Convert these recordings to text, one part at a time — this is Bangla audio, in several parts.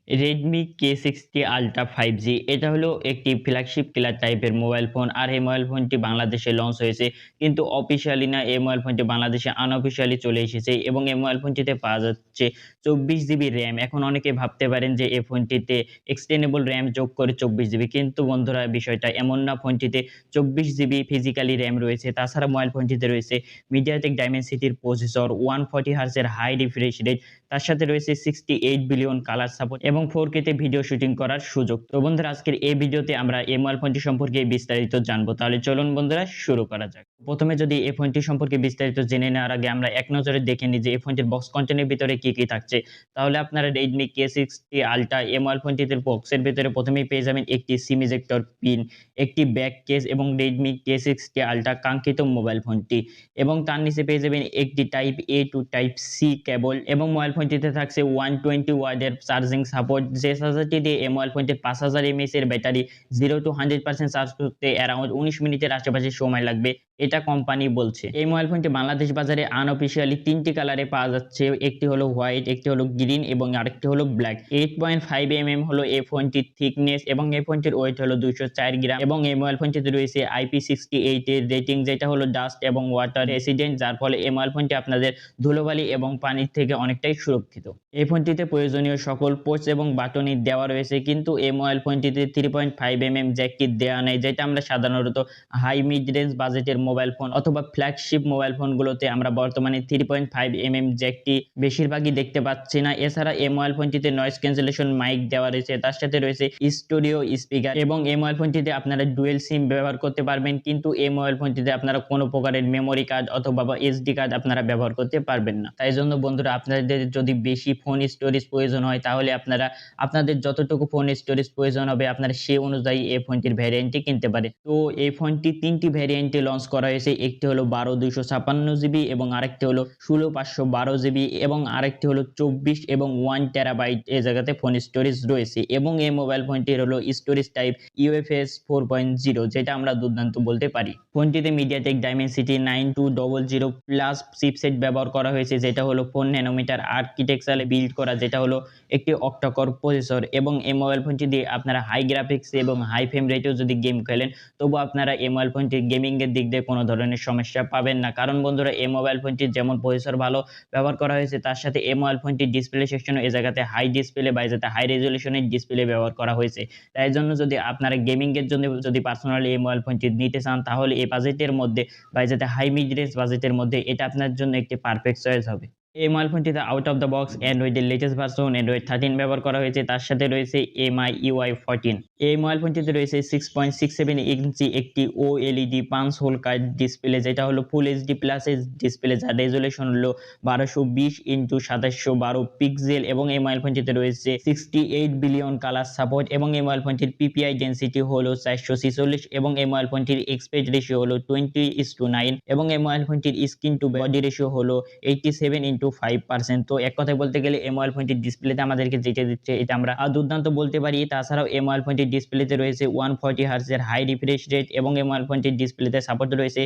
Redmi K60 Ultra 5G এটা হলো একটি ফ্ল্যাগশিপ কিলার টাইপের মোবাইল ফোন। আর এই মোবাইল ফোনটি বাংলাদেশে লঞ্চ হয়েছে। কিন্তু অফিসিয়ালি না, এই মোবাইল ফোনটি বাংলাদেশে আনঅফিসিয়ালি চলে এসেছে এবং এই মোবাইল ফোনটিতে পাওয়া যাচ্ছে 24 জিবি র‍্যাম। এখন অনেকে ভাবতে পারেন যে এই ফোনটিতে এক্সটেন্ডেবল র‍্যাম যোগ করে 24 জিবি। কিন্তু বন্ধুরা বিষয়টা এমন না, ফোনটিতে 24 জিবি ফিজিক্যালি র‍্যাম রয়েছে। তাছাড়া মোবাইল ফোনটিতে রয়েছে মিডিয়াটেক ডাইমেনসিটির প্রসেসর, 140 হার্টজের হাই রিফ্রেশ রেট, তার সাথে রয়েছে 68 বিলিয়ন কালার সাপোর্ট এবং 4K তে ভিডিও শুটিং করার সুযোগ। তো বন্ধুরা আজকের এই ভিডিওতে আমরা এই মোবাইল ফোনটি সম্পর্কে বিস্তারিত জানবো। তাহলে চলুন বন্ধুরা শুরু করা যাক। প্রথমে যদি এই ফোনটি সম্পর্কে বিস্তারিত জেনে নেওয়ার আগে আমরা এক নজরে দেখে নিই যে এই ফোনটির বক্স কন্টেন্টের ভিতরে কি থাকছে। তাহলে আপনারা Redmi K60 Ultra এই মোবাইল ফোনটিতে বক্সের ভিতরে প্রথমেই পেয়ে যাবেন একটি সিম ইজেক্টর পিন, একটি ব্যাক কেস এবং Redmi K60 Ultra কাঙ্ক্ষিত মোবাইল ফোনটি, এবং তার নিচে পেয়ে যাবেন একটি type A to type C cable, এবং মোবাইল ফোনটিতে থাকছে 120 ওয়াটের চার্জিং সাপোর্ট, যে চার্জারটি দিয়ে এই মোবাইল ফোনটির 5000 mAh এর ব্যাটারি 0 to 100% চার্জ করতে অ্যারাউন্ড 19 মিনিটের আশেপাশে সময় লাগবে, এটা কোম্পানি বলছে। এই মোবাইল ফোনটি বাংলাদেশ বাজারে আনঅফিসিয়ালি 3টি কালারে পাওয়া যাচ্ছে। একটি হলো হোয়াইট, একটি হলো গ্রিন এবং আরেকটি হলো ব্ল্যাক। 8.5 mm হলো এই ফোনটির থিকনেস এবং এই ফোনটির ওয়েট হলো 204 গ্রাম, এবং এই মোবাইল ফোনটিতে রয়েছে IP68 এর রেটিং, যেটা হলো ডাস্ট এবং ওয়াটার রেসিডেন্ট, যার ফলে এই মোবাইল ফোনটি আপনাদের ধুলোবালি এবং পানির থেকে অনেকটাই সুরক্ষিত। এই ফোনটিতে প্রয়োজনীয় সকল পোর্টস এবং বাটনই দেওয়া রয়েছে, কিন্তু এই মোবাইল ফোনটিতে 3.5 mm জ্যাকটি দেওয়া নেই, যেটা আমরা সাধারণত হাই মিড রেঞ্জ বাজেটের মোবাইল ফোন অথবা ফ্ল্যাগশিপ মোবাইল ফোনগুলোতে আমরা বর্তমানে 3.5 mm জ্যাকটি বেশিরভাগই দেখতে পাচ্ছি না। এছাড়া এই মোবাইল ফোনটিতে নয়েজ ক্যান্সেলেশন মাইক দেওয়া রয়েছে, তার সাথে রয়েছে স্টুডিও স্পিকার, এবং এই মোবাইল ফোনটিতে আপনারা ডুয়েল সিম ব্যবহার করতে পারবেন, কিন্তু এই মোবাইল ফোনটিতে আপনারা কোনো প্রকারের মেমোরি কার্ড অথবা SD কার্ড আপনারা ব্যবহার করতে পারবেন না। তাই জন্য বন্ধুরা আপনাদের যদি বেশি ফোন স্টোরেজ প্রয়োজন হয়, তাহলে আপনারা আপনাদের যতটুকু ফোন স্টোরেজ প্রয়োজন হবে আপনারা সেই অনুযায়ী এই ফোনটির ভ্যারিয়েন্টটি কিনতে পারেন। তো এই ফোনটি 3টি ভ্যারিয়েন্টে লঞ্চ করা হয়েছে। একটি হলো 12 জিবি এবং আরেকটি হলো 16 জিবি এবং আরেকটি হলো 24 এবং 1 টেরাবাইট এই জায়গাতে ফোন স্টোরেজ রয়েছে, এবং এই মোবাইল ফোনটির হলো স্টোরেজ টাইপ UFS 4.0, যেটা আমরা দুর্দান্ত বলতে পারি। ফোনটিতে মিডিয়াটেক ডাইমেনসিটি 9200 প্লাস চিপসেট ব্যবহার করা হয়েছে, যেটা হলো 4 ন্যানোমিটার আর্কিটেকচারে বিল্ড করা, যেটা হলো একটি অক্টাকোর প্রসেসর, এবং এই মোবাইল ফোনটি দিয়ে আপনারা হাই গ্রাফিক্স এবং হাই ফ্রেম রেটেও যদি গেম খেলেন, তবু আপনারা এই মোবাইল ফোনটির গেমিং এর দিক দিয়ে কোনো ধরনের সমস্যা পাবেন না। কারণ বন্ধুরা এই মোবাইল ফোনটির যেমন প্রসেসর ভালো ব্যবহার করা হয়েছে, তার সাথে এই মোবাইল ফোনটির ডিসপ্লে সেকশনে এই জায়গাতে হাই ডিসপ্লে বা যাতে হাই রেজলিউশনের ডিসপ্লে ব্যবহার করা হয়েছে। তাই জন্য যদি আপনারা গেমিং এর জন্য যদি পার্সোনালি এই মোবাইল ফোনটি নিতে চান, তাহলে এই বাজেটের মধ্যে বা যাতে হাই মিড রেঞ্জ বাজেটের মধ্যে এটা আপনার জন্য একটি পারফেক্ট চয়েস হবে। এই মোবাইল ফোনটিতে আউট অফ দ্য বক্স অ্যান্ড্রয়েডের লেটেস্ট ভার্সন অ্যান্ড্রয়েড 13 ব্যবহার করা হয়েছে, তার সাথে রয়েছে MIUI 14। এই মোবাইল ফোনটিতে রয়েছে 6.67 ইঞ্চি একটি OLED punch whole card display, যেটা হলো ফুল HD প্লাস ডিসপ্লে, যার রেজুলেশন হলো 1220 ইন্টু 2712 পিক্সেল, এবং এই মোবাইল ফোনটিতে রয়েছে 68 বিলিয়ন কালার সাপোর্ট, এবং এই মোবাইল ফোনটির PPI ডেন্সিটি হলো 446, এবং এই মোবাইল ফোনটির এক্সপেক্ট রেশিও হলো 20:9, এবং এই মোবাইল ফোনটির স্ক্রিন টু বডি রেশিও হলো 87:5%। তো এক কথায় বলতে গেলে এই মোবাইল ফোনটির ডিসপ্লেতে আমাদেরকে যেটা দিচ্ছে এটা আমরা দুর্দান্ত বলতে পারি। তাছাড়াও এই মোবাইল ফোনটির ডিসপ্লেতে রয়েছে 140 হার্টজের হাই রিফ্রেশ রেট, এবং এই মোবাইল ফোনটির ডিসপ্লেতে সাপোর্ট রয়েছে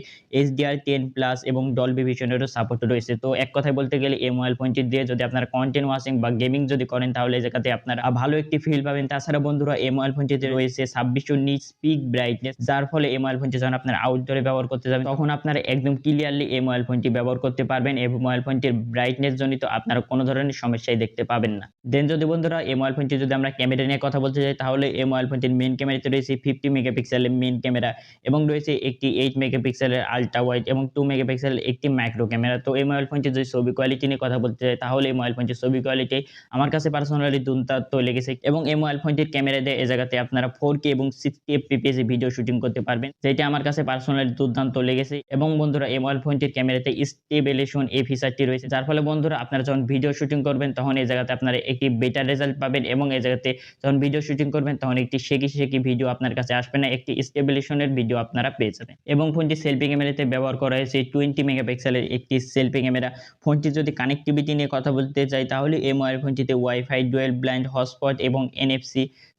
HDR10+ এবং ডলবি ভিশনেরও সাপোর্ট রয়েছে। তো এক কথায় বলতে গেলে এই মোবাইল ফোনটি দিয়ে যদি আপনারা কন্টেন্ট ওয়াচিং বা গেমিং যদি করেন, তাহলে এই জায়গাতে আপনারা ভালো একটি ফিল পাবেন। তাছাড়া বন্ধুরা এই মোবাইল ফোনটিতে রয়েছে 2600 নিটস পিক ব্রাইটনেস, যার ফলে এই মোবাইল ফোনটি যখন আপনারা আউটডোরে ব্যবহার করতে যাবেন, তখন আপনারা একদম ক্লিয়ারলি এই মোবাইল ফোনটি ব্যবহার করতে পারবেন, এবং মোবাইল ফোনটির ব্রাইটনেস জনিত আপনারা কোনো ধরনের সমস্যাই দেখতে পাবেন না। দেন যদি বন্ধুরা এই মোবাইল ফোনটি যদি আমরা ক্যামেরা নিয়ে কথা বলতে যাই, তাহলে এই মোবাইল ফোনটির মেইন ক্যামেরাতে রয়েছে 50 মেগাপিক্সেলের মেইন ক্যামেরা, এবং রয়েছে একটি 8 মেগাপিক্সেলের আলট্রা ওয়াইড এবং 2 মেগাপিক্সেলের একটি ম্যাক্রো ক্যামেরা। তো এই মোবাইল ফোনটির যদি ছবি কোয়ালিটি নিয়ে কথা বলতে যাই, তাহলে এই মোবাইল ফোনটির ছবি কোয়ালিটি আমার কাছে পার্সোনালি দুর্দান্ত লেগেছে, এবং এই মোবাইল ফোনটির ক্যামেরা দিয়ে এই জায়গাতে আপনারা 4K এবং 60 fps ভিডিও শুটিং করতে পারবেন, যেটা আমার কাছে পার্সোনালি দুর্দান্ত লেগেছে। এবং বন্ধুরা এই মোবাইল ফোনটির ক্যামেরাতে স্টেবিলাইজেশন এই ফিচারটি রয়েছে, যার ফলে বন্ধুরা আপনারা যখন ভিডিও শুটিং করবেন তখন এই জায়গাতে আপনারা একটি বেটার রেজাল্ট পাবেন, এবং এই জায়গাতে যখন ভিডিও শুটিং করবেন তখন একটি শেকি ভিডিও আপনার কাছে আসবে না, একটি স্টেবিলাইজেশনের ভিডিও আপনারা পেয়ে যাবেন। এবং ফোনটি সেলফি ক্যামেরাতে ব্যবহার করা হয়েছে 20 মেগাপিক্সেলের একটি সেলফি ক্যামেরা। ফোনটি যদি কানেক্টিভিটি নিয়ে কথা বলতে চাই, তাহলে এই মোবাইল ফোনটিতে ওয়াইফাই, ডুয়েল ব্যান্ড হটস্পট এবং NFC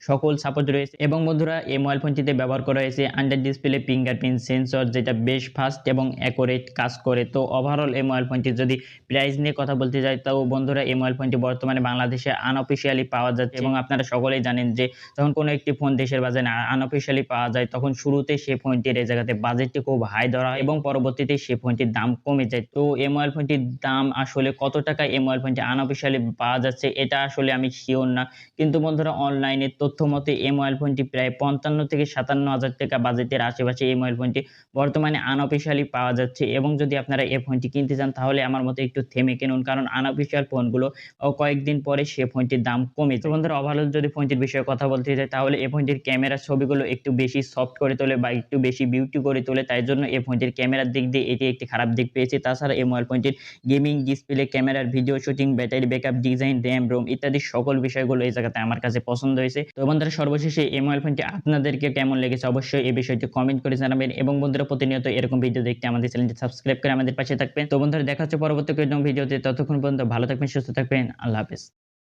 সকল সাপোর্ট রয়েছে। এবং বন্ধুরা এই মোবাইল ফোনটিতে ব্যবহার করা হয়েছে আন্ডার ডিসপ্লে ফিঙ্গারপ্রিন্ট সেন্সর, যেটা বেশ ফাস্ট এবং অ্যাকুরেট কাজ করে। তো ওভারঅল এই মোবাইল ফোনটির যদি প্রাইস নিয়ে কথা বলতে যাই, তো বন্ধুরা এই মোবাইল ফোনটি বর্তমানে বাংলাদেশে আনঅফিসিয়ালি পাওয়া যাচ্ছে এবং আপনারা সকলেই জানেন যে যখন কোনো একটি ফোন দেশের বাজারে আনঅফিসিয়ালি পাওয়া যায় তখন শুরুতেই সেই ফোনটির এই জায়গাতে বাজেটটি খুব হাই ধরা হয় এবং পরবর্তীতে সেই ফোনটির দাম কমে যায়। তো এই মোবাইল ফোনটির দাম আসলে কত টাকায় এই মোবাইল ফোনটি আনঅফিসিয়ালি পাওয়া যাচ্ছে এটা আসলে আমি সিওর না। কিন্তু বন্ধুরা অনলাইনের তথ্য মতে এই মোবাইল ফোনটি প্রায় ৫৫ থেকে ৫৭,০০০ টাকা বাজেটের আশেপাশে এই মোবাইল ফোনটি বর্তমানে আনঅফিসিয়ালি পাওয়া যাচ্ছে এবং যদি আপনারা এই ফোনটি কিনতে চান তাহলে আমার মতে একটু থেমে কিনুন। কারণ আনঅফিসিয়াল ফোনগুলো কয়েকদিন পরে সে ফোনটির দাম কমে যায়। তো বন্ধুরা ওভারঅল যদি ফোনটির বিষয়ে কথা বলতে যাই তাহলে এই ফোনটির ক্যামেরার ছবিগুলো একটু বেশি সফট করে তোলে বা একটু বেশি বিউটি করে তোলে। তাই জন্য এই ফোনটির ক্যামেরার দিক দিয়ে এটি একটি খারাপ দিক পেয়েছে। তাছাড়া এই মোবাইল ফোনটির গেমিং, ডিসপ্লে, ক্যামেরার video shooting, battery backup, design, RAM, ROM ইত্যাদি সকল বিষয়গুলো এই জায়গাতে আমার কাছে পছন্দ হয়েছে। তো বন্ধুরা সর্বশেষে এই মোবাইল ফোনটি আপনাদেরকে কেমন লেগেছে অবশ্যই এই বিষয়টি কমেন্ট করে জানাবেন এবং বন্ধুরা প্রতিনিয়ত এরকম ভিডিও দেখতে আমাদের চ্যানেলটি সাবস্ক্রাইব করে আমাদের পাশে থাকবেন। তো বন্ধুরা দেখা হচ্ছে পরবর্তী কোনো ভিডিওতে। ততক্ষণ পর্যন্ত ভালো থাকবেন, সুস্থ থাকবেন। আল্লাহ হাফেজ।